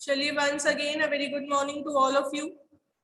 Chaliye, once again, a very good morning to all of you.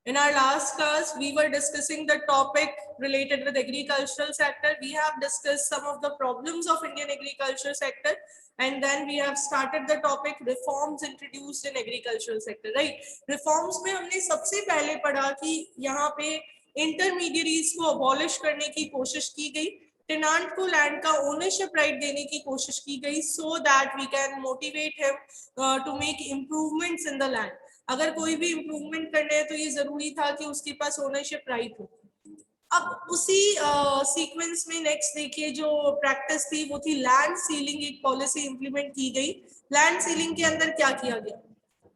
In our last class, we were discussing the topic related with agricultural sector. We have discussed some of the problems of Indian agriculture sector, and then we have started the topic reforms introduced in agricultural sector, right? Reforms में हमने सबसे पहले पढ़ा कि यहाँ पे intermediaries को abolish करने की कोशिश की गई, टेनांट को लैंड का ओनरशिप राइट देने की कोशिश की गई, so that we can motivate him to make improvements in the land. अगर कोई भी इम्प्रूवमेंट करना है तो ये जरूरी था कि उसके पास ओनरशिप राइट हो. अब उसी सीक्वेंस में नेक्स्ट देखिए जो प्रैक्टिस थी वो थी लैंड सीलिंग. एक पॉलिसी इंप्लीमेंट की गई. लैंड सीलिंग के अंदर क्या किया गया?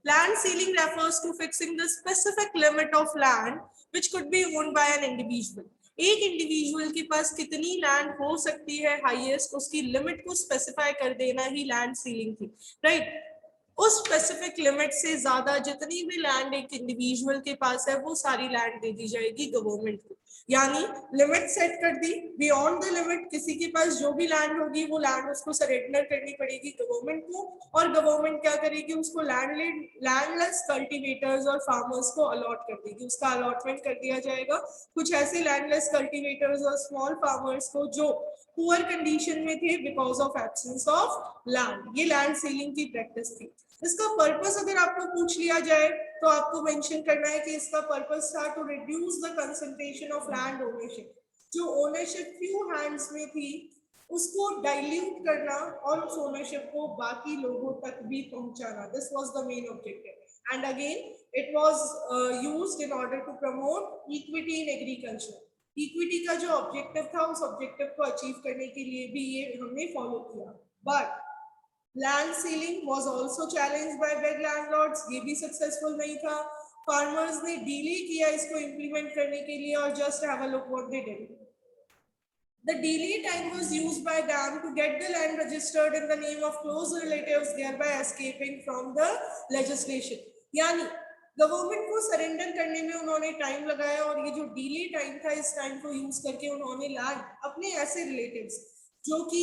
Land ceiling refers to fixing the specific limit of land which could be owned by an individual. एक इंडिविजुअल के पास कितनी लैंड हो सकती है हाईएस्ट, उसकी लिमिट को स्पेसिफाई कर देना ही लैंड सीलिंग थी, राइट? उस स्पेसिफिक लिमिट से ज्यादा जितनी भी लैंड एक इंडिविजुअल के पास है वो सारी लैंड दे दी जाएगी गवर्नमेंट को. यानी लिमिट सेट कर दी. बियॉन्ड द लिमिट किसी के पास जो भी लैंड होगी वो लैंड उसको सरेंडर करनी पड़ेगी गवर्नमेंट को, और गवर्नमेंट क्या करेगी? उसको लैंडलेस कल्टीवेटर्स और फार्मर्स को अलॉट कर देगी. उसका अलॉटमेंट कर दिया जाएगा कुछ ऐसे लैंडलेस कल्टीवेटर्स और स्मॉल फार्मर्स को जो पुअर कंडीशन में थे because of absence of land. ये लैंड सीलिंग की प्रैक्टिस थी. इसका पर्पस अगर आपको पूछ लिया जाए तो आपको मेंशन करना है कि इसका पर्पस था to reduce the concentration of land ownership. जो ओनरशिप फ्यू हैंड्स में थी उसको डाइल्यूट करना और उस ओनरशिप को बाकी लोगों तक भी पहुंचाना. This was the main objective. And again it was used in order to promote equity in agriculture. Equity का जो ऑब्जेक्टिव था उस ऑब्जेक्टिव को अचीव करने के लिए भी ये हमने फॉलो किया. But land ceiling was also challenged by big landlords. ये भी सक्सेसफुल नहीं था. फार्मर्स ने डिले किया इसको इंप्लीमेंट करने के लिए, और just have a look what they did. The delay time was used by them to get the land registered in the name of close relatives, thereby escaping from the legislation. यानी government को surrender करने में उन्होंने time लगाया, और ये जो delay time था इस टाइम को यूज करके उन्होंने लैंड अपने ऐसे रिलेटिव्स जो कि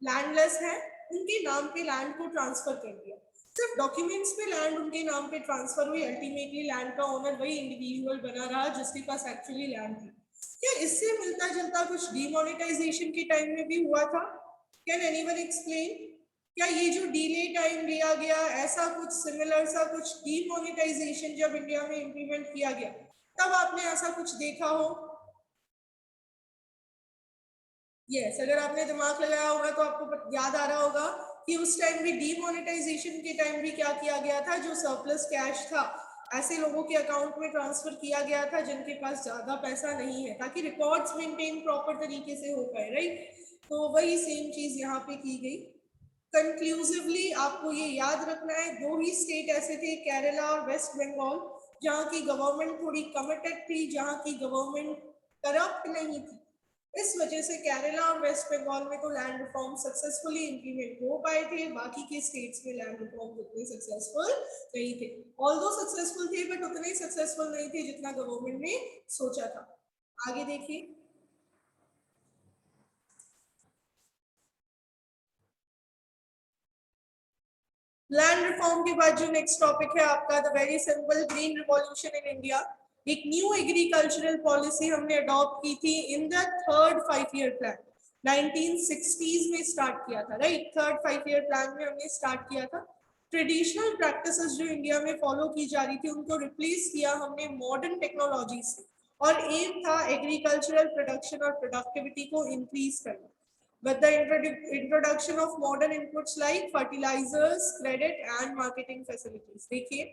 लैंडलेस है उनके नाम पे लैंड को ट्रांसफर कर दिया. सिर्फ डॉक्यूमेंट्स पे लैंड उनके नाम पे ट्रांसफर हुई. अल्टीमेटली लैंड का ओनर वही इंडिविजुअल बना रहा जिसके पास एक्चुअली लैंड थी. क्या इससे मिलता जुलता कुछ डीमोनेटाइजेशन के टाइम में भी हुआ था? Can anyone explain? क्या ये जो डिले टाइम लिया गया ऐसा कुछ सिमिलर सा कुछ डीमोनेटाइजेशन जब इंडिया में इंप्लीमेंट किया गया तब आपने ऐसा कुछ देखा हो? यस, अगर आपने दिमाग लगाया होगा तो आपको याद आ रहा होगा कि उस टाइम भी डीमोनेटाइजेशन के टाइम भी क्या किया गया था? जो सरप्लस कैश था ऐसे लोगों के अकाउंट में ट्रांसफर किया गया था जिनके पास ज्यादा पैसा नहीं है, ताकि रिकॉर्ड्स मेंटेन प्रॉपर तरीके से हो पाए, राइट? तो वही सेम चीज यहाँ पे की गई. कंक्लूसिवली आपको ये याद रखना है, दो ही स्टेट ऐसे थे, केरला और वेस्ट बंगाल, जहाँ की गवर्नमेंट थोड़ी कमिटेड थी, जहाँ की गवर्नमेंट करप्ट नहीं थी. इस वजह से केरला और वेस्ट बंगाल में तो लैंड रिफॉर्म सक्सेसफुली इंप्लीमेंट हो पाए थे. बाकी के स्टेट्स में लैंड रिफॉर्म उतने सक्सेसफुल नहीं थे. ऑल्दो सक्सेसफुल थे बट उतने सक्सेसफुल नहीं थे जितना गवर्नमेंट ने सोचा था. आगे देखिए. लैंड रिफॉर्म के बाद जो नेक्स्ट टॉपिक है आपका the very simple green revolution in India. एक न्यू एग्रीकल्चरल पॉलिसी हमने अडॉप्ट की थी in the third 5 year plan. 1960s में स्टार्ट किया था, राइट? थर्ड 5 ईयर प्लान में हमने स्टार्ट किया था. ट्रेडिशनल प्रैक्टिसेस जो इंडिया में फॉलो की जा रही थी उनको रिप्लेस किया हमने मॉडर्न टेक्नोलॉजी से, और एम था एग्रीकल्चरल प्रोडक्शन और प्रोडक्टिविटी को इंक्रीज करना with the introduction of modern inputs like fertilizers, credit and marketing facilities. देखिए,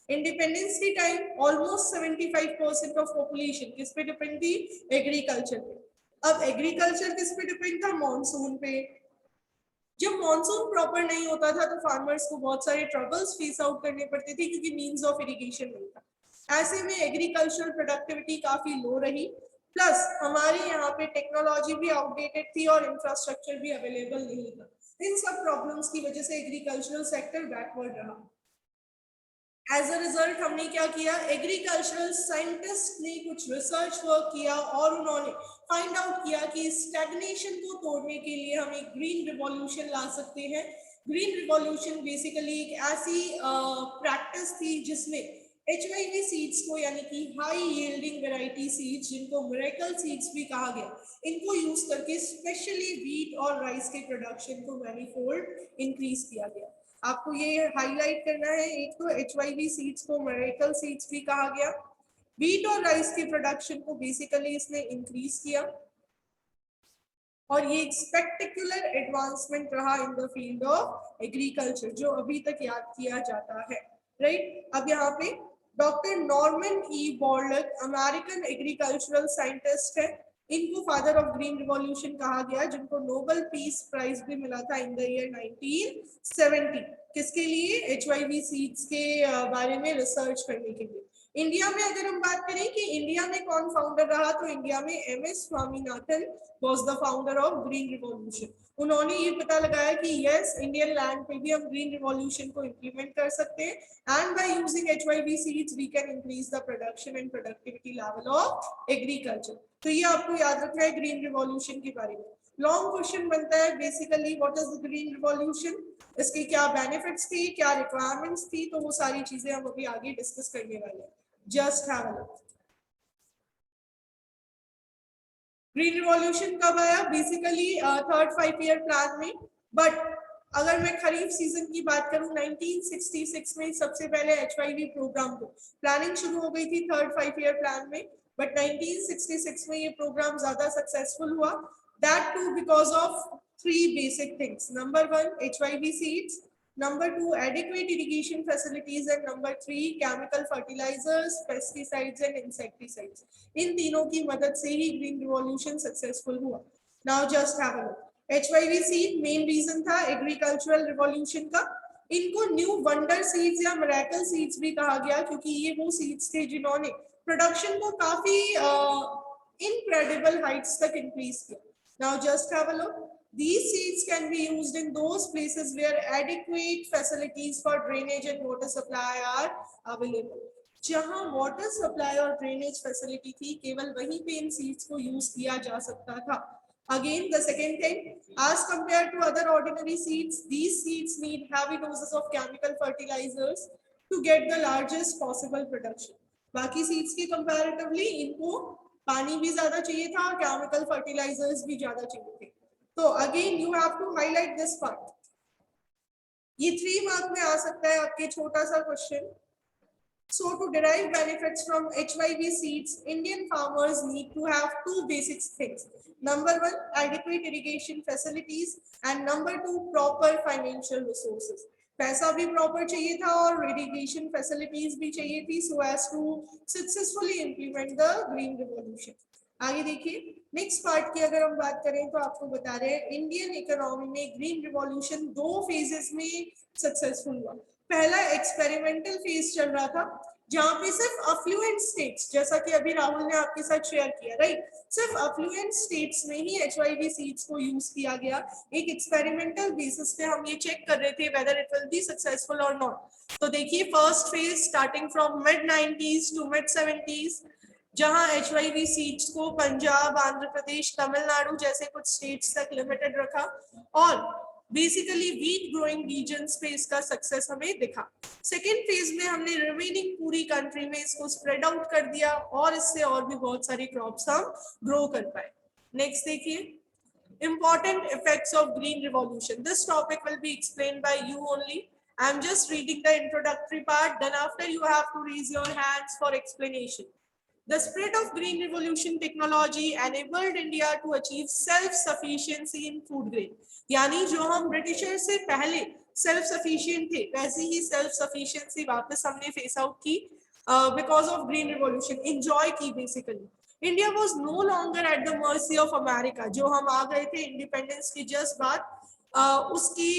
इंडिपेंडेंस की टाइम ऑलमोस्ट 75% ऑफ पॉपुलेशन किस पे डिपेंड थी? एग्रीकल्चर पे. अब एग्रीकल्चर किस पे डिपेंड था? मॉनसून पे. जब मॉनसून प्रॉपर नहीं होता था तो फार्मर्स को बहुत सारे ट्रबल्स फेस आउट करने पड़ते थे क्योंकि मींस ऑफ इरिगेशन नहीं था. ऐसे में एग्रीकल्चरल प्रोडक्टिविटी काफी लो रही. प्लस हमारे यहाँ पे टेक्नोलॉजी भी आउटडेटेड थी और इंफ्रास्ट्रक्चर भी अवेलेबल नहीं था. इन सब प्रॉब्लम्स की वजह से एग्रीकल्चरल सेक्टर बैकवर्ड रहा. एज अ रिजल्ट हमने क्या किया? एग्रीकल्चरल साइंटिस्ट ने कुछ रिसर्च वर्क किया और उन्होंने फाइंड आउट किया कि स्टैग्नेशन को तोड़ने के लिए हम एक ग्रीन रिवॉल्यूशन ला सकते हैं. ग्रीन रिवॉल्यूशन बेसिकली एक ऐसी प्रैक्टिस थी जिसमें HYV सीड्स को, यानी कि हाई यील्डिंग वेराइटी सीड्स, जिनको मिरेकल सीड्स भी कहा गया, इनको यूज करके स्पेशली व्हीट और राइस के प्रोडक्शन को मैनीफोल्ड इंक्रीज किया गया। आपको ये हाईलाइट करना है, एक तो HYV सीड्स को मिरेकल सीड्स भी कहा गया, व्हीट और राइस के प्रोडक्शन को बेसिकली इसने इंक्रीज किया, और ये एक स्पेक्टेक्युलर एडवांसमेंट रहा in the field of agriculture, जो अभी तक याद किया जाता है, राइट। अब यहाँ पे doctor Norman E Borlaug American agricultural scientist है, इनको फादर ऑफ ग्रीन रिवॉल्यूशन कहा गया, जिनको नोबेल पीस प्राइज भी मिला था इन द ईयर 1970। किसके लिए? HYV सीड्स के बारे में रिसर्च करने के लिए। इंडिया में अगर हम बात करें कि इंडिया में कौन फाउंडर रहा, तो इंडिया में MS Swaminathan was the founder of green revolution. उन्होंने ये पता लगाया कि यस, इंडियन लैंड पे भी हम ग्रीन रिवॉल्यूशन को इम्प्लीमेंट कर सकते हैं, and by using HYV seeds we can increase the production and productivity level of agriculture. तो ये आपको याद रखना है ग्रीन रिवॉल्यूशन के बारे में। लॉन्ग क्वेश्चन बनता है basically, what is the green revolution, इसके क्या बेनिफिट्स थी, क्या रिक्वायरमेंट्स थी, तो वो सारी चीजें हम अभी आगे डिस्कस करने वाले हैं। Just have a look. Green revolution कब आया? बेसिकली थर्ड 5 ईयर प्लान में, बट अगर मैं खरीफ सीजन की बात करूं 1966 में सबसे पहले HYV प्रोग्राम को प्लानिंग शुरू हो गई थी थर्ड 5 ईयर प्लान में, बट 1966 में ये प्रोग्राम ज्यादा सक्सेसफुल हुआ, that too because of 3 basic things. Number 1 HYV seeds, number 2 adequate irrigation facilities, and number 3 chemical fertilizers, pesticides and insecticides। इन तीनों की मदद से ही ग्रीन रिवॉल्यूशन सक्सेसफुल हुआ। Now just have a look. HYV seed main reason था agricultural revolution का। इनको न्यू वंडर सीड्स या मिरेकल सीड्स भी कहा गया, क्योंकि ये वो सीड्स थे जिन्होंने प्रोडक्शन को काफी इनक्रेडिबल हाइट्स तक इंक्रीज किया। Now just have a look. These seeds can be used in those places where adequate facilities for drainage and water supply are available। जहां वाटर सप्लाई और ड्रेनेज फैसिलिटी थी, केवल वहीं पे इन सीड्स को use किया जा सकता था। Again, the second thing, as compared to other ordinary seeds, these seeds need heavy doses of chemical fertilizers to get the largest possible production। बाकी सीड्स के कंपैरेटिवली इनको पानी भी ज्यादा चाहिए था और केमिकल फर्टिलाइजर्स भी ज्यादा चाहिए थे। तो again you have to highlight this part. ये 3 मार्क में आ सकता है आपके, छोटा सा question. So to derive benefits from HYV seeds, Indian farmers need to have 2 basic things. Number 1, adequate irrigation facilities, and number 2, proper financial resources। पैसा भी proper चाहिए था और इरिगेशन फैसिलिटीज भी चाहिए थी, so as to successfully implement the green revolution। आगे देखिए नेक्स्ट पार्ट की अगर हम बात करें तो आपको बता रहे हैं इंडियन इकोनॉमी में ग्रीन रिवॉल्यूशन 2 फेजेस में सक्सेसफुल हुआ। पहला एक्सपेरिमेंटल फेज चल रहा था, जहां पे सिर्फ अफ्लुएंट स्टेट्स, जैसा कि अभी राहुल ने आपके साथ शेयर किया, राइट, सिर्फ अफ्लुएंट स्टेट्स में ही HYV सीड्स को यूज किया गया। एक एक्सपेरिमेंटल बेसिस पे हम ये चेक कर रहे थे whether it will be successful और नॉट। तो देखिए first phase starting from mid 90s to mid 70s, जहां HYV सीड्स को पंजाब, आंध्र प्रदेश, तमिलनाडु जैसे कुछ स्टेट्स तक लिमिटेड रखा, और बेसिकली वीट ग्रोइंग रीजन्स पे इसका सक्सेस हमें दिखा। सेकेंड फेज में हमने रिमेनिंग पूरी कंट्री में इसको स्प्रेड आउट कर दिया, और इससे और भी बहुत सारी क्रॉप्स हम ग्रो कर पाए। नेक्स्ट देखिए important effects of green revolution. This topic will be explained by you only. I am just reading the introductory part, then after you have to raise your hands for explanation। The spread of green revolution technology enabled India to achieve self-sufficiency in food grain। यानी जो हम britisher से पहले self sufficient थे, वैसे ही self sufficiency वापस हमने phase out की because of green revolution, enjoy की basically. India was no longer at the mercy of America. जो हम आ गए थे इंडिपेंडेंस की जस्ट बाद, उसकी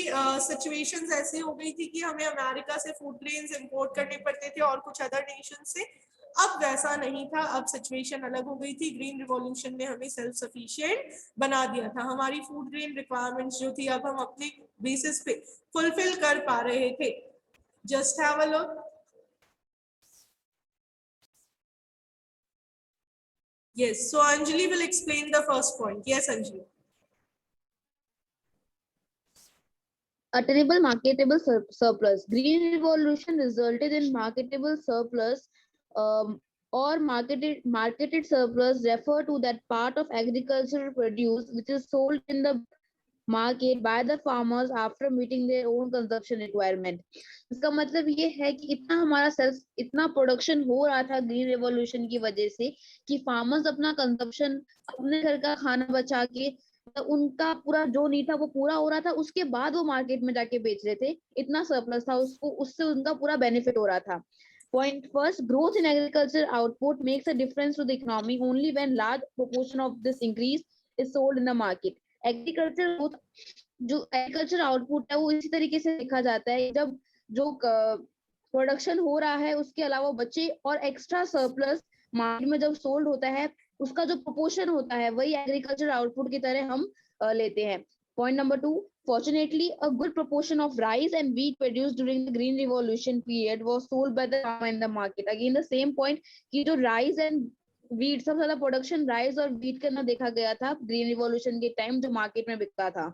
सिचुएशंस ऐसी हो गई थी कि हमें अमेरिका से फूड ग्रेन्स इंपोर्ट करने पड़ते थे और कुछ अदर नेशन से। अब वैसा नहीं था, अब सिचुएशन अलग हो गई थी। ग्रीन रिवॉल्यूशन ने हमें सेल्फ सफिशिएंट बना दिया था। हमारी फूड ग्रेन रिक्वायरमेंट्स जो थी अब हम अपने बेसिस पे फुलफिल कर पा रहे थे। Just have a look. Yes, so Anjali will explain the first point. Yes, Anjali. Attainable marketable surplus. Green revolution resulted in marketable surplus, or marketed surplus refer to that part of agricultural produce which is sold in the market by the farmers after meeting their own consumption requirement. इसका मतलब ये है कि इतना हमारा self इतना production हो रहा था ग्रीन रेवोल्यूशन की वजह से कि फार्मर्स अपना कंजप्शन अपने घर का खाना बचा के, तो उनका पूरा जो नहीं था वो पूरा हो रहा था, उसके बाद वो मार्केट में जाके बेच रहे थे, इतना सरप्लस था उसको, उससे उनका पूरा बेनिफिट हो रहा था. Point first, growth in agriculture output makes a difference to the economy only when large proportion of this increase is sold in the market. Agriculture growth, जो एग्रीकल्चर आउटपुट है वो इसी तरीके से देखा जाता है जब जो प्रोडक्शन हो रहा है उसके अलावा बचे और एक्स्ट्रा सरप्लस मार्केट में जब सोल्ड होता है, उसका जो प्रोपोर्शन होता है वही एग्रीकल्चर आउटपुट की तरह हम लेते हैं. Point number 2, fortunately, a good proportion of rice and wheat produced during the Green Revolution period was sold by the farmer in the market. Again, the same point कि जो rice and wheat, सबसे ज्यादा production rice और wheat का ना देखा गया था ग्रीन रिवॉल्यूशन के टाइम जो मार्केट में बिकता था.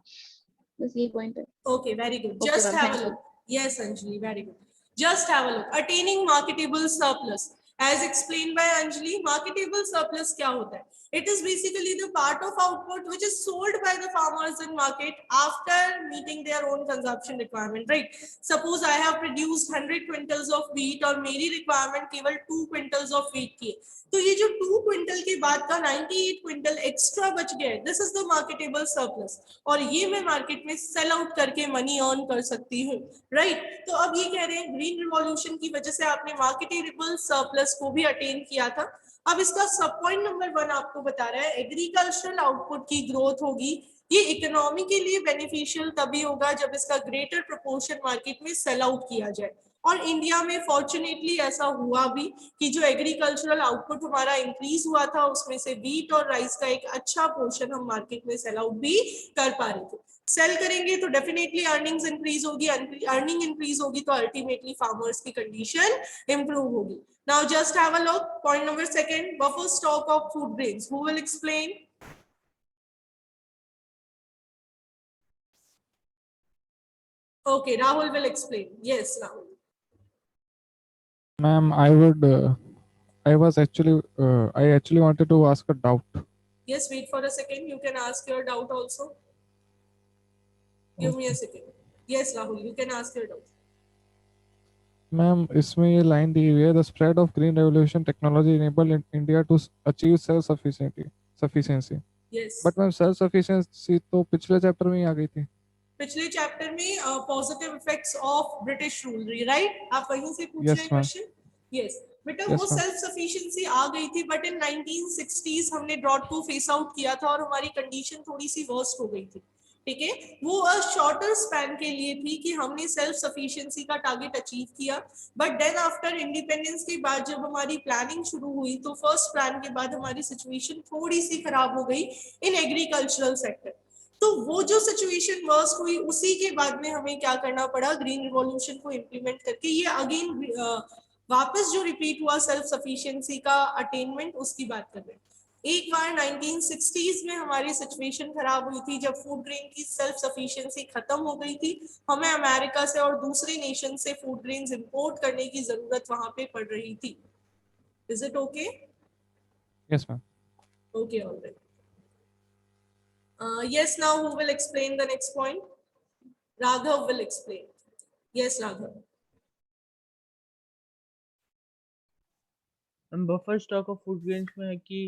बस ये पॉइंट है. Okay, very good. Just have a look. Yes, Anjali, very good. Just have a look. Attaining marketable surplus. As explained by Anjali, marketable surplus क्या होता है? It is basically the part of output which is sold by the farmers in market after meeting their own consumption requirement, right? Suppose I have produced 100 quintals of wheat और मेरी requirement केवल 2 quintals of wheat की है, तो ये जो 2 quintal के बाद का 98 क्विंटल एक्स्ट्रा बच गया है, this is the marketable surplus, और ये मैं मार्केट में सेल आउट करके मनी अर्न कर सकती हूँ, राइट? तो अब ये कह रहे हैं ग्रीन रिवॉल्यूशन की वजह से आपने मार्केटेबल सरप्लस को भी अटेन किया था. अब इसका सब पॉइंट नंबर 1 आपको बता रहा है, एग्रीकल्चरल आउटपुट की ग्रोथ होगी, ये इकोनॉमी के लिए बेनिफिशियल तभी होगा जब इसका ग्रेटर प्रोपोर्शन मार्केट में सेल आउट किया जाए. और इंडिया में फॉर्चुनेटली ऐसा हुआ भी कि जो एग्रीकल्चरल आउटपुट हमारा इंक्रीज हुआ था उसमें से व्हीट और राइस का एक अच्छा पोर्शन हम मार्केट में सेल आउट भी कर पा रहे थे. सेल करेंगे तो डेफिनेटली अर्निंग्स इंक्रीज होगी, अर्निंग इंक्रीज होगी तो अल्टीमेटली फार्मर्स की कंडीशन इंप्रूव होगी. Now just have a look. Point number 2, buffer stock of food grains. Who will explain? Okay, Rahul will explain. Yes, Rahul. Ma'am, I actually wanted to ask a doubt. Yes, wait for a second. You can ask your doubt also. Give me a second. Yes, Rahul, you can ask your doubt. Ma'am, इसमें ये line दी हुई है, the spread of green revolution technology enabled India to achieve self-sufficiency. Yes. But ma'am, self-sufficiency तो पिछले chapter में ही आ गई थी. पिछले चैप्टर में positive effects of British rule, right? आप वहीं से पूछ रहे हैं क्वेश्चन. यस बेटा, वो सेल्फ सफिशिएंसी आ गई थी, बट इन 1960s हमने ड्रॉट को फेस आउट किया था और हमारी कंडीशन थोड़ी सी वर्स्ट हो गई थी. ठीक है, वो शॉर्टर स्पैन के लिए थी कि हमने सेल्फ सफिशिएंसी का टारगेट अचीव किया, बट देन आफ्टर इंडिपेंडेंस के बाद जब हमारी प्लानिंग शुरू हुई तो फर्स्ट प्लान के बाद हमारी सिचुएशन थोड़ी सी खराब हो गई इन एग्रीकल्चरल सेक्टर. तो वो जो सिचुएशन वर्स्ट हुई उसी के बाद में हमें क्या करना पड़ा, ग्रीन रिवॉल्यूशन को इम्प्लीमेंट करके ये अगेन वापस जो रिपीट हुआ सेल्फ सफिशिएंसी का अटेनमेंट, उसकी बात कर रहे हैं. एक बार 1960s में हमारी सिचुएशन खराब हुई थी जब फूड ग्रेन की सेल्फ सफिशिएंसी खत्म हो गई थी. हमें अमेरिका से और दूसरे नेशन से फूड ग्रेन्स इंपोर्ट करने की जरूरत वहां पे पड़ रही थी. Is it okay? Yes, ma'am. Okay, alright. Yes, now who will explain the next point? Raghav will explain. Yes, Raghav. Buffer stock of food grains में है कि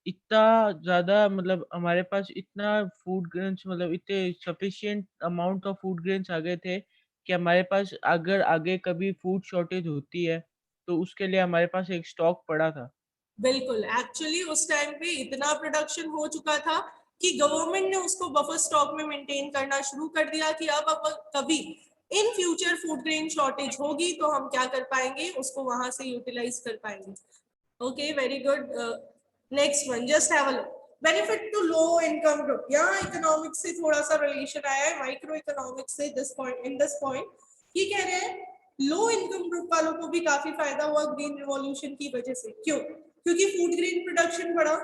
इतना ज़्यादा मतलब हमारे पास इतना फूड ग्रेन्स मतलब इतने sufficient amount of food grains आ गए थे कि हमारे पास अगर आगे कभी फूड शॉर्टेज होती है तो उसके लिए हमारे पास एक स्टॉक पड़ा था. बिल्कुल, एक्चुअली उस टाइम पे इतना प्रोडक्शन हो चुका था कि गवर्नमेंट ने उसको बफर स्टॉक में मेंटेन करना शुरू कर दिया कि अब कभी in future food grain shortage होगी तो हम क्या कर पाएंगे, उसको वहां से यूटिलाइज कर पाएंगे. Okay, very good. Next one, just have a look. Benefit to low income group. यहाँ इकोनॉमिक्स से थोड़ा सा रिलेशन आया है, माइक्रो इकोनॉमिक्स से. This point, in this point ये कह रहे हैं लो इनकम ग्रुप वालों को भी काफी फायदा हुआ ग्रीन रिवॉल्यूशन की वजह से. क्यों? क्योंकि फूड ग्रेन प्रोडक्शन बढ़ा.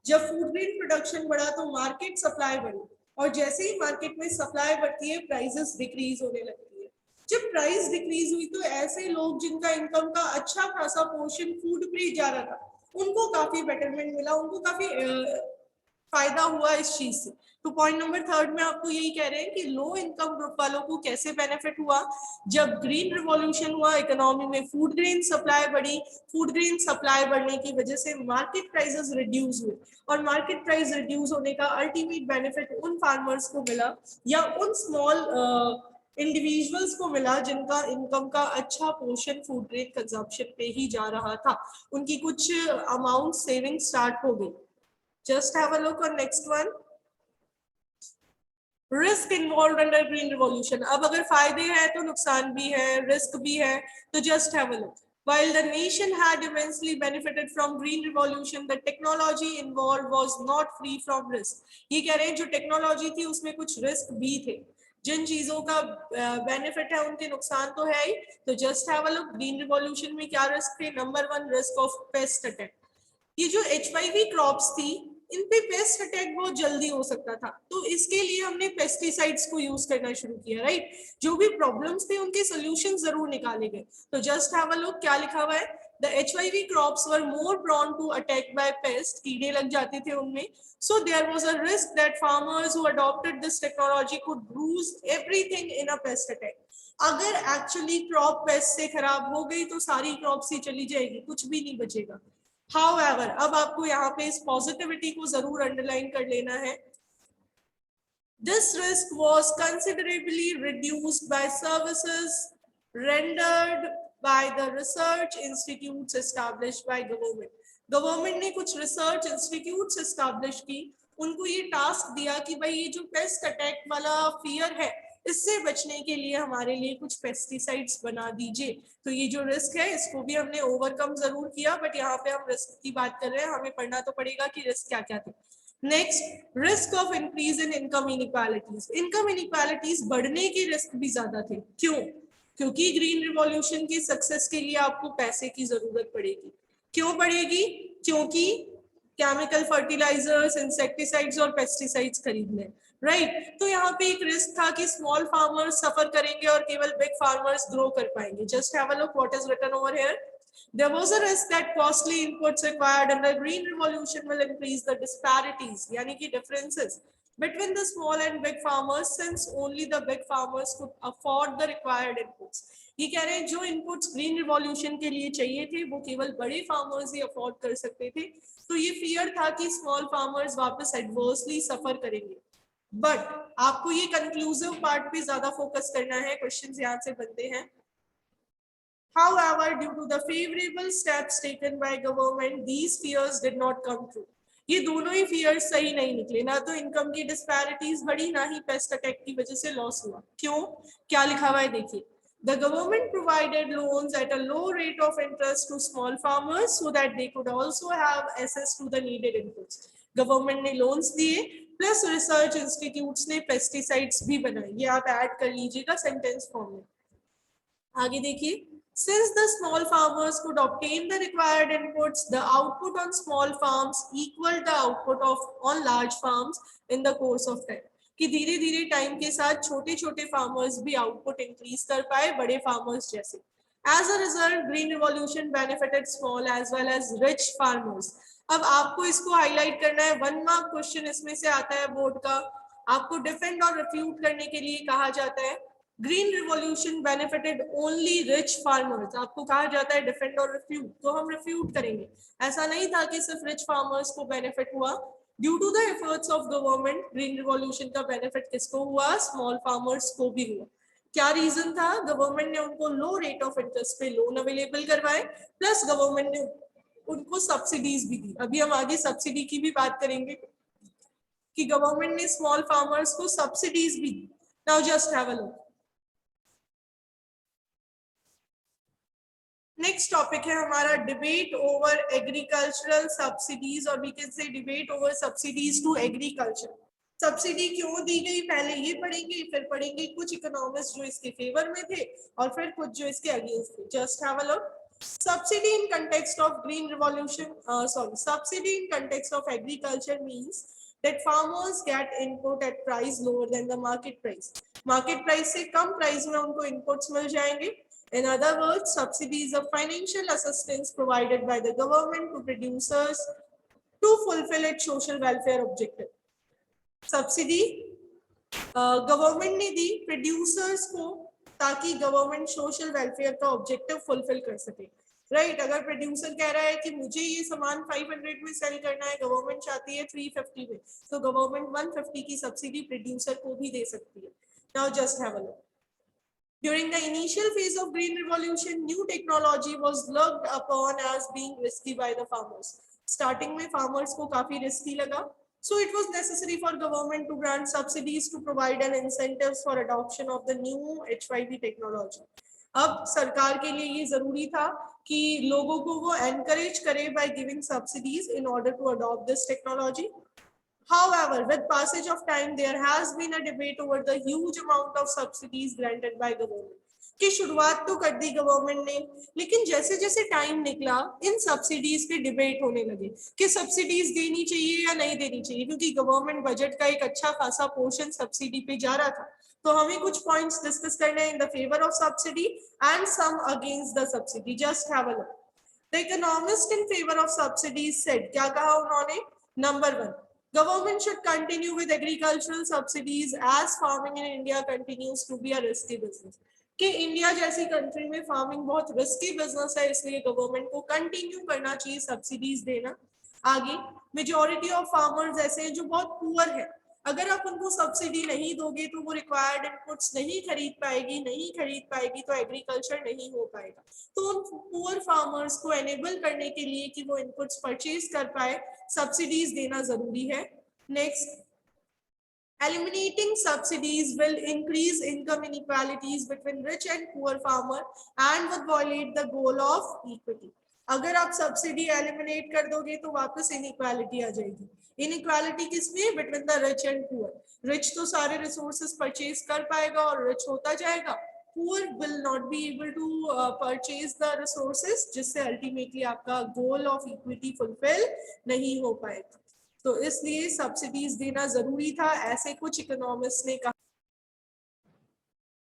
जब फूड ग्रेन प्रोडक्शन बढ़ा तो मार्केट सप्लाई बढ़ी, और जैसे ही मार्केट में सप्लाई बढ़ती है प्राइसेस डिक्रीज होने लगती है। जब प्राइस डिक्रीज हुई तो ऐसे लोग जिनका इनकम का अच्छा खासा पोर्शन फूड पे जा रहा था उनको काफी बेटरमेंट मिला, उनको काफी फायदा हुआ इस चीज से। तो पॉइंट नंबर 3 में आपको यही कह रहे हैं कि लो इनकम ग्रुप वालों को कैसे बेनिफिट हुआ। जब ग्रीन रिवॉल्यूशन हुआ इकोनॉमी में फूड ग्रेन सप्लाई बढ़ी, फूड ग्रेन सप्लाई बढ़ने की वजह से मार्केट प्राइसेस रिड्यूस हुए और मार्केट प्राइस रिड्यूस होने का अल्टीमेट बेनिफिट उन फार्मर्स को मिला या उन स्मॉल इंडिविजुअल्स को मिला जिनका इनकम का अच्छा पोर्शन फूड ग्रेन कंजम्पशन पे ही जा रहा था, उनकी कुछ अमाउंट सेविंग स्टार्ट हो गई। Just have a look on next one. Risk involve under green revolution. अब अगर फायदे हैं तो नुकसान भी है, रिस्क भी है। तो just have a look. While the nation had immensely benefited from green revolution, the technology involved was not free from risk. ये कह रहे हैं जो टेक्नोलॉजी थी उसमें कुछ रिस्क भी थे। जिन चीजों का बेनिफिट है उनके नुकसान तो है ही। तो just have a look, green revolution में क्या रिस्क थे? Number 1 risk of paste attack. ये जो HIV क्रॉप्स थी इन पे पेस्ट अटैक बहुत जल्दी हो सकता था, तो इसके लिए हमने पेस्टिसाइड्स को यूज करना शुरू किया, राइट। जो भी प्रॉब्लम्स थे उनके सॉल्यूशन जरूर निकाले गए। तो जस्ट हैव अ लुक, क्या लिखा हुआ है? The HIV crops were more prone to attack by pest, कीड़े लग जाते थे उनमें। So there was a risk that farmers who adopted this technology could lose everything in a pest attack. अगर एक्चुअली क्रॉप पेस्ट से खराब हो गई तो सारी क्रॉप्स ही चली जाएगी, कुछ भी नहीं बचेगा। However, अब आपको यहाँ पे इस पॉजिटिविटी को जरूर अंडरलाइन कर लेना है। This risk was considerably reduced by services rendered by the research institutes established by government. Government ने कुछ रिसर्च इंस्टीट्यूट्स एस्टैब्लिश की, उनको ये टास्क दिया कि भाई ये जो पेस्ट अटैक वाला फियर है इससे बचने के लिए हमारे लिए कुछ पेस्टिसाइड्स बना दीजिए। तो ये जो रिस्क है इसको भी हमने ओवरकम जरूर किया, बट यहाँ पे हम रिस्क की बात कर रहे हैं, हमें पढ़ना तो पड़ेगा कि रिस्क क्या क्या थे। Next, risk of increase in income inequalities. Income inequalities बढ़ने के रिस्क भी ज्यादा थे। क्यों? क्योंकि ग्रीन रिवॉल्यूशन की सक्सेस के लिए आपको पैसे की जरूरत पड़ेगी। क्यों पड़ेगी? क्योंकि केमिकल फर्टिलाइजर्स, इंसेक्टिसाइड्स और पेस्टिसाइड्स खरीदने, राइट। तो यहाँ पे एक रिस्क था कि स्मॉल फार्मर्स सफर करेंगे और केवल बिग फार्मर्स ग्रो कर पाएंगे। Just have a look what is written over here. There was a risk that costly inputs required under green revolution will increase the disparities, यानी कि differences between the small and big farmers, since only the big farmers could afford the required inputs. ये कह रहे हैं जो inputs green revolution के लिए चाहिए थे वो केवल बड़े फार्मर्स ही अफोर्ड कर सकते थे। तो ये फियर था कि स्मॉल फार्मर्स वापस एडवर्सली सफर करेंगे। बट आपको ये कंक्लूसिव पार्ट पे ज्यादा फोकस करना है, क्वेश्चंस यहाँ से बनते हैं। However, due to the favorable steps taken by government, these fears did not come true. ये दोनों ही fears सही नहीं निकले, ना तो इनकम की disparities बढ़ी, ना ही पेस्ट अटैक की वजह से लॉस हुआ। क्यों? क्या लिखा हुआ है देखिए। The government provided loans at a low rate of interest to small farmers so that they could also have access to the needed inputs. Government ने लोन्स दिए प्लस रिसर्च इंस्टीट्यूट्स ने पेस्टिसाइड्स भी बनाए। ये आप ऐड कर लीजिएगा sentence form में। आगे देखिए, since the small farmers could obtain the required inputs, the output on small farms equaled the output of on large farms in the course of time. कि धीरे धीरे टाइम के साथ छोटे छोटे फार्मर्स भी आउटपुट इंक्रीज कर पाए बड़े फार्मर्स जैसे। As a result, green revolution benefited small as well as rich farmers. अब आपको इसको हाईलाइट करना है, 1 मार्क क्वेश्चन इसमें से आता है बोर्ड का। आपको डिफेंड और रिफ्यूट करने के लिए कहा जाता है green revolution benefited only rich farmers. आपको कहा जाता है डिफेंड और रिफ्यूट, तो हम रिफ्यूट करेंगे। ऐसा नहीं था कि सिर्फ रिच फार्मर्स को बेनिफिट हुआ। Due to the efforts of government, green revolution का बेनिफिट किसको हुआ? स्मॉल फार्मर्स को भी हुआ। क्या रीजन था? गवर्नमेंट ने उनको लो रेट ऑफ इंटरेस्ट पे लोन अवेलेबल करवाए, प्लस गवर्नमेंट ने उनको सब्सिडीज भी दी। अभी हम आगे सब्सिडी की भी बात करेंगे कि गवर्नमेंट ने स्मॉल फार्मर्स को सब्सिडीज भी दी। Now just have a look. Next topic है हमारा डिबेट ओवर एग्रीकल्चरल सब्सिडीज, और we can say debate over subsidies to agriculture. Subsidy क्यों दी गई पहले ये पढ़ेंगे, फिर पढ़ेंगे कुछ इकोनॉमिस्ट जो इसके फेवर में थे और फिर कुछ जो इसके अगेंस्ट थे। Just have a look. Subsidy in context of green revolution, subsidy in context of agriculture means that farmers get input at price lower than the market price. Market price से कम price में उनको inputs मिल जाएंगे. In other words, subsidy is a financial assistance provided by the government to producers to fulfill its social welfare objective. Subsidy government ने दी producers को ताकि government social welfare का objective fulfil कर सके. राइट अगर प्रोड्यूसर कह रहा है कि मुझे ये सामान 500 में सेल करना है, गवर्नमेंट चाहती है 350 में, तो गवर्नमेंट 150 की सब्सिडी प्रोड्यूसर को भी दे सकती है. Now just have a look. During the initial phase of green revolution, new technology was looked upon as being risky by the farmers. Starting में farmers को काफी risky लगा. So it was necessary for government to grant subsidies to provide an incentives for adoption of the new HYV technology. अब सरकार के लिए ये जरूरी था कि लोगों को वो encourage करे by giving subsidies in order to adopt this technology. However, with passage of time, there has been a debate over the huge amount of subsidies granted by government. कि शुरुआत तो कर दी गवर्नमेंट ने, लेकिन जैसे जैसे टाइम निकला इन सब्सिडीज पे डिबेट होने लगे कि सब्सिडीज देनी चाहिए या नहीं देनी चाहिए, क्योंकि गवर्नमेंट बजट का एक अच्छा खासा पोर्शन सब्सिडी पे जा रहा था. तो हमें कुछ पॉइंट्स डिस्कस करने हैं in the favour of subsidy and some against the subsidy. Just have a look. The economist in favour of subsidies said, क्या कहा उन्होंने? Number 1, government should continue with agricultural subsidies as farming in India continues to be a risky business. कि India जैसी country में farming बहुत risky business है, इसलिए government को कंटिन्यू करना चाहिए सब्सिडीज देना. आगे, मेजॉरिटी ऑफ फार्मर्स ऐसे हैं जो बहुत पुअर है, अगर आप उनको सब्सिडी नहीं दोगे तो वो रिक्वायर्ड इनपुट्स नहीं खरीद पाएगी तो एग्रीकल्चर नहीं हो पाएगा. तो उन पुअर फार्मर्स को एनेबल करने के लिए कि वो इनपुट्स परचेज कर पाए, सब्सिडीज देना जरूरी है. Next, eliminating subsidies will increase income inequalities between rich and poor farmer and would violate the goal of equity. अगर आप सब्सिडी एलिमिनेट कर दोगे तो वापस इनइक्वालिटी आ जाएगी. इनइक्वालिटी किसमें? Between the rich and poor. Rich तो सारे रिसोर्सेज परचेज कर पाएगा और रिच होता जाएगा, poor will not be able to purchase the resources, जिससे अल्टीमेटली आपका गोल ऑफ इक्विटी फुलफिल नहीं हो पाएगा. तो इसलिए सब्सिडीज देना जरूरी था, ऐसे कुछ इकोनॉमिस्ट ने कहा.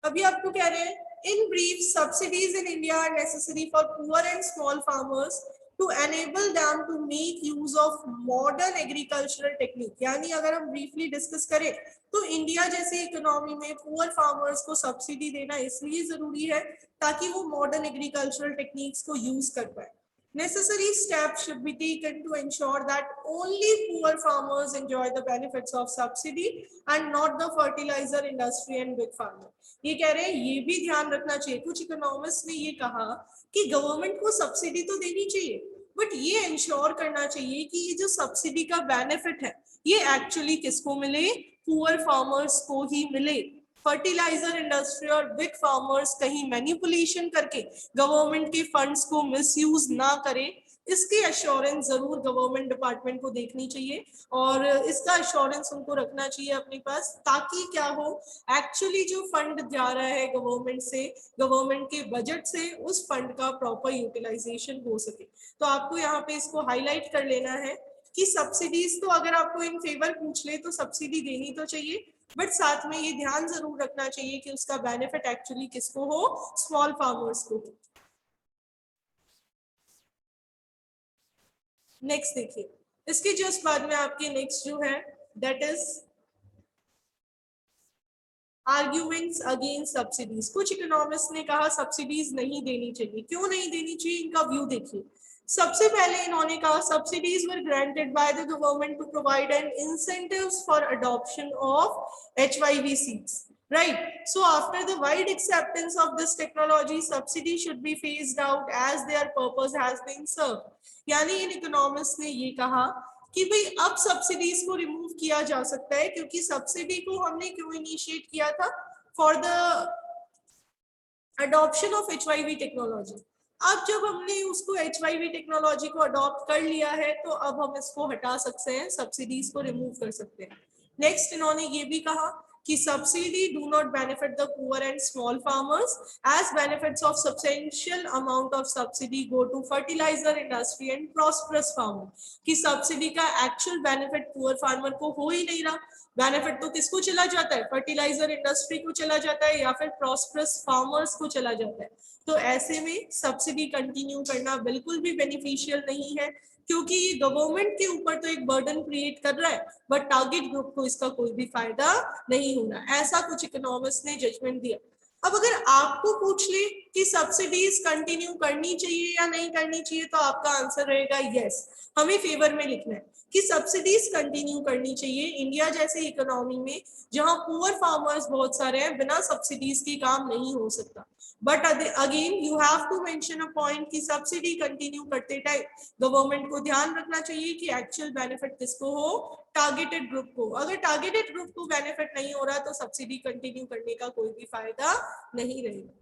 अभी आपको कह रहे हैं, in brief subsidies in India are necessary for poor and small farmers to enable them to make use of modern agricultural technique. यानी अगर हम ब्रीफली डिस्कस करें तो इंडिया जैसे इकोनॉमी में पुअर फार्मर्स को सब्सिडी देना इसलिए जरूरी है ताकि वो मॉडर्न एग्रीकल्चरल टेक्निक्स को यूज कर पाए. Necessary steps should be taken to ensure that only poor farmers enjoy the benefits of subsidy and not the fertilizer industry and big farmer. ये कह रहे हैं, ये भी ध्यान रखना चाहिए. कुछ इकोनॉमिस्ट ने ये कहा कि गवर्नमेंट को सब्सिडी तो देनी चाहिए, बट ये इंश्योर करना चाहिए कि ये जो सब्सिडी का बेनिफिट है ये एक्चुअली किसको मिले? पुअर फार्मर्स को ही मिले. फर्टिलाइजर इंडस्ट्री और बिग फार्मर्स कहीं मैनिपुलेशन करके गवर्नमेंट के फंड्स को मिसयूज ना करे, इसकी अश्योरेंस जरूर गवर्नमेंट डिपार्टमेंट को देखनी चाहिए और इसका अश्योरेंस उनको रखना चाहिए अपने पास, ताकि क्या हो, एक्चुअली जो फंड जा रहा है गवर्नमेंट से, गवर्नमेंट के बजट से, उस फंड का प्रॉपर यूटिलाइजेशन हो सके. तो आपको यहाँ पे इसको हाईलाइट कर लेना है कि सब्सिडीज तो अगर आपको इन फेवर पूछ ले तो सब्सिडी देनी तो चाहिए, बट साथ में ये ध्यान जरूर रखना चाहिए कि उसका बेनिफिट एक्चुअली किसको हो? स्मॉल फार्मर्स को. नेक्स्ट देखिए, इसके जस्ट बाद में आपके नेक्स्ट जो है that is arguments against subsidies. कुछ इकोनॉमिस्ट ने कहा सब्सिडीज नहीं देनी चाहिए. क्यों नहीं देनी चाहिए, इनका व्यू देखिए. सबसे पहले इन्होंने कहा subsidies were granted by the government to provide an incentives for adoption of HYV seeds. Right. So after the wide acceptance of this technology, subsidy should be phased out as their purpose has been served. यानी इन economist ने ये कहा कि भाई अब subsidies को remove किया जा सकता है, क्योंकि सब्सिडी को हमने क्यों इनिशिएट किया था? For the adoption of HYV technology. अब जब हमने उसको HYV टेक्नोलॉजी को अडॉप्ट कर लिया है तो अब हम इसको हटा सकते हैं, सब्सिडीज को रिमूव कर सकते हैं. नेक्स्ट इन्होंने ये भी कहा कि subsidy do not benefit the poor and small farmers as benefits of substantial amount of subsidy go to fertiliser industry and prosperous farmer, कि सब्सिडी का एक्चुअल बेनिफिट पुअर फार्मर को हो ही नहीं रहा, बेनिफिट तो किसको चला जाता है, फर्टिलाइजर इंडस्ट्री को चला जाता है या फिर प्रॉस्परस फार्मर्स को चला जाता है। तो ऐसे में सब्सिडी कंटिन्यू करना बिल्कुल भी बेनिफिशियल नहीं है, क्योंकि ये गवर्नमेंट के ऊपर तो एक बर्डन क्रिएट कर रहा है, बट टारगेट ग्रुप को इसका कोई भी फायदा नहीं हो रहा। ऐसा कुछ इकोनॉमिस्ट ने जजमेंट दिया। अब अगर आपको पूछ ले कि सब्सिडीज कंटिन्यू करनी चाहिए या नहीं करनी चाहिए, तो आपका आंसर रहेगा यस, हमें फेवर में लिखना है कि सब्सिडीज कंटिन्यू करनी चाहिए। इंडिया जैसे इकोनॉमी में जहां पुअर फार्मर्स बहुत सारे हैं, बिना सब्सिडीज की काम नहीं हो सकता। But again you have to mention a point कि सब्सिडी कंटिन्यू करते टाइम गवर्नमेंट को ध्यान रखना चाहिए कि एक्चुअल बेनिफिट किसको हो, टारगेटेड ग्रुप को। अगर टारगेटेड ग्रुप को बेनिफिट नहीं हो रहा तो सब्सिडी कंटिन्यू करने का कोई भी फायदा नहीं रहेगा।